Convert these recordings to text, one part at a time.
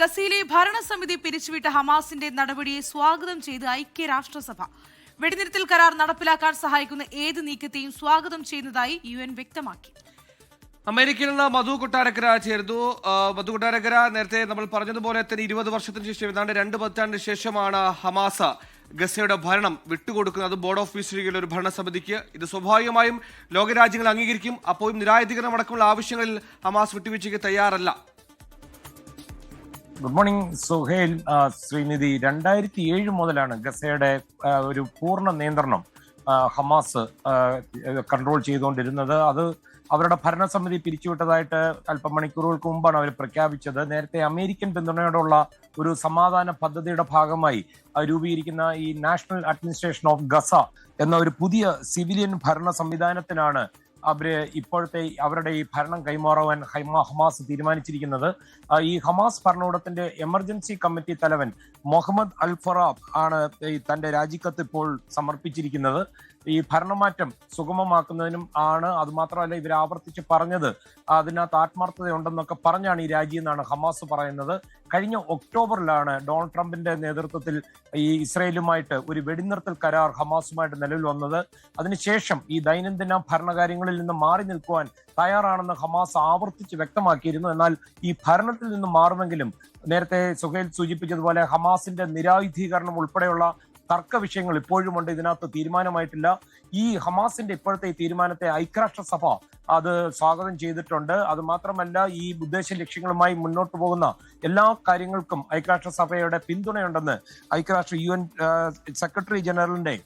ഗസയിലെ ഭരണസമിതി പിരിച്ചുവിട്ട ഹമാസിന്റെ നടപടിയെ സ്വാഗതം ചെയ്ത് ഐക്യരാഷ്ട്രസഭ. വെടിനിർത്തൽ കരാർ നടപ്പിലാക്കാൻ സഹായിക്കുന്ന ഏത് നീക്കത്തെയും സ്വാഗതം ചെയ്യുന്നതായി UN വ്യക്തമാക്കി. അമേരിക്കയിൽ നിന്ന് മധു കൊട്ടാരക്കര ചേർന്നു. മധു കൊട്ടാരക്കര, നേരത്തെ നമ്മൾ പറഞ്ഞതുപോലെ തന്നെ 20 വർഷത്തിന് ശേഷം, ഏതാണ്ട് 2 പതിറ്റാണ്ടിന് ശേഷമാണ് ഹമാസ് ഗസയുടെ ഭരണം വിട്ടുകൊടുക്കുന്നത്. ബോർഡ് ഓഫ് പീസ് ഒരു ഭരണസമിതിക്ക്. ഇത് സ്വാഭാവികമായും ലോകരാജ്യങ്ങൾ അംഗീകരിക്കും. അപ്പോഴും നിരായുധീകരണം അടക്കമുള്ള ആവശ്യങ്ങളിൽ ഹമാസ് വിട്ടുവീഴ്ചയ്ക്ക് തയ്യാറല്ല. Good morning Suhail. ശ്രീനിധി, 2007 മുതലാണ് ഗസയുടെ ഒരു പൂർണ്ണ നിയന്ത്രണം ഹമാസ് കൺട്രോൾ ചെയ്തുകൊണ്ടിരുന്നത്. അത് അവരുടെ ഭരണസമിതി പിരിച്ചുവിട്ടതായിട്ട് അല്പം മണിക്കൂറുകൾക്ക് മുമ്പാണ് അവർ പ്രഖ്യാപിച്ചത്. നേരത്തെ അമേരിക്കൻ പിന്തുണയോടുള്ള ഒരു സമാധാന പദ്ധതിയുടെ ഭാഗമായി രൂപീകരിക്കുന്ന ഈ നാഷണൽ അഡ്മിനിസ്ട്രേഷൻ ഓഫ് ഗസ എന്ന ഒരു പുതിയ സിവിലിയൻ ഭരണ സംവിധാനത്തിനാണ് അവര് ഇപ്പോഴത്തെ അവരുടെ ഈ ഭരണം കൈമാറുവാൻ ഹമാസ് തീരുമാനിച്ചിരിക്കുന്നത്. ഈ ഹമാസ് ഭരണകൂടത്തിന്റെ എമർജൻസി കമ്മിറ്റി തലവൻ മുഹമ്മദ് അൽ ഫറാബ് ആണ് തന്റെ രാജിക്കത്ത് ഇപ്പോൾ സമർപ്പിച്ചിരിക്കുന്നത്. ഈ ഭരണമാറ്റം സുഗമമാക്കുന്നതിനും ആണ്. അതുമാത്രമല്ല, ഇവർ ആവർത്തിച്ച് പറഞ്ഞത് അതിനകത്ത് ആത്മാർത്ഥതയുണ്ടെന്നൊക്കെ പറഞ്ഞാണ് ഈ രാജി എന്നാണ് ഹമാസ് പറയുന്നത്. കഴിഞ്ഞ ഒക്ടോബറിലാണ് ഡൊണാൾഡ് ട്രംപിന്റെ നേതൃത്വത്തിൽ ഈ ഇസ്രയേലുമായിട്ട് ഒരു വെടിനിർത്തൽ കരാർ ഹമാസുമായിട്ട് നിലവിൽ വന്നത്. അതിനുശേഷം ഈ ദൈനംദിന ഭരണകാര്യങ്ങളിൽ നിന്ന് മാറി നിൽക്കുവാൻ തയ്യാറാണെന്ന് ഹമാസ് ആവർത്തിച്ച് വ്യക്തമാക്കിയിരുന്നു. എന്നാൽ ഈ ഭരണത്തിൽ നിന്ന് മാറുമെങ്കിലും നേരത്തെ സുഹേൽ സൂചിപ്പിച്ചതുപോലെ ഹമാസിന്റെ നിരായുധീകരണം ഉൾപ്പെടെയുള്ള തർക്ക വിഷയങ്ങൾ ഇപ്പോഴുമുണ്ട്. ഇതിനകത്ത് തീരുമാനമായിട്ടില്ല. ഈ ഹമാസിന്റെ ഇപ്പോഴത്തെ ഈ തീരുമാനത്തെ ഐക്യരാഷ്ട്രസഭ അത് സ്വാഗതം ചെയ്തിട്ടുണ്ട്. അത് മാത്രമല്ല, ഈ ഉദ്ദേശ ലക്ഷ്യങ്ങളുമായി മുന്നോട്ട് പോകുന്ന എല്ലാ കാര്യങ്ങൾക്കും ഐക്യരാഷ്ട്രസഭയുടെ പിന്തുണയുണ്ടെന്ന് ഐക്യരാഷ്ട്ര UN സെക്രട്ടറി ജനറലിന്റെ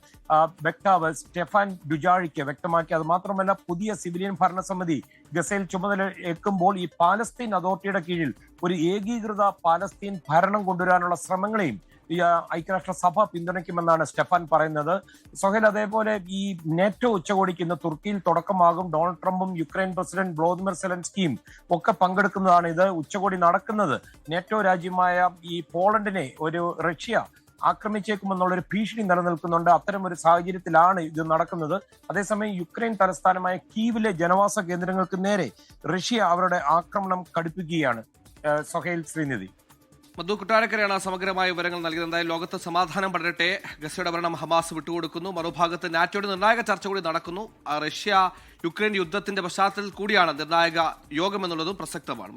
വക്താവ് സ്റ്റെഫാൻ ഡുജാറിക്ക് വ്യക്തമാക്കി. അത് മാത്രമല്ല, പുതിയ സിവിലിയൻ ഭരണസമിതി ഗസയിൽ ചുമതലയേൽക്കുമ്പോൾ ഈ പാലസ്തീൻ അതോറിറ്റിയുടെ കീഴിൽ ഒരു ഏകീകൃത പാലസ്തീൻ ഭരണം കൊണ്ടുവരാനുള്ള ശ്രമങ്ങളെയും ഈ ഐക്യരാഷ്ട്രസഭ പിന്തുണയ്ക്കുമെന്നാണ് സ്റ്റെഫാൻ പറയുന്നത്. സൊഹേൽ, അതേപോലെ ഈ നേറ്റോ ഉച്ചകോടിക്ക് ഇന്ന് തുർക്കിയിൽ തുടക്കമാകും. ഡൊണാൾഡ് ട്രംപും യുക്രൈൻ പ്രസിഡന്റ് വ്ളോദിമിർ സെലൻസ്കിയും ഒക്കെ പങ്കെടുക്കുന്നതാണ്. ഇത് ഉച്ചകോടി നടക്കുന്നത് നേറ്റോ രാജ്യമായ ഈ പോളണ്ടിനെ ഒരു റഷ്യ ആക്രമിച്ചേക്കുമെന്നുള്ളൊരു ഭീഷണി നിലനിൽക്കുന്നുണ്ട്. അത്തരം ഒരു സാഹചര്യത്തിലാണ് ഇത് നടക്കുന്നത്. അതേസമയം യുക്രൈൻ തലസ്ഥാനമായ കീവിലെ ജനവാസ കേന്ദ്രങ്ങൾക്ക് നേരെ റഷ്യ അവരുടെ ആക്രമണം കടുപ്പിക്കുകയാണ്. സൊഹേൽ, ശ്രീനിധി. മധു കൊട്ടാരക്കരയാണ് സമഗ്രമായ വിവരങ്ങൾ നൽകിയത്. എന്തായാലും ലോകത്ത് സമാധാനം പടരട്ടെ. ഗസയുടെ ഭരണം ഹമാസ് വിട്ടുകൊടുക്കുന്നു. മറുഭാഗത്ത് നാറ്റോയുടെ നിർണായക ചർച്ച കൂടി നടക്കുന്നു. റഷ്യ യുക്രൈൻ യുദ്ധത്തിന്റെ പശ്ചാത്തലത്തിൽ കൂടിയാണ് നിർണായക യോഗം എന്നുള്ളതും പ്രസക്തമാണ്.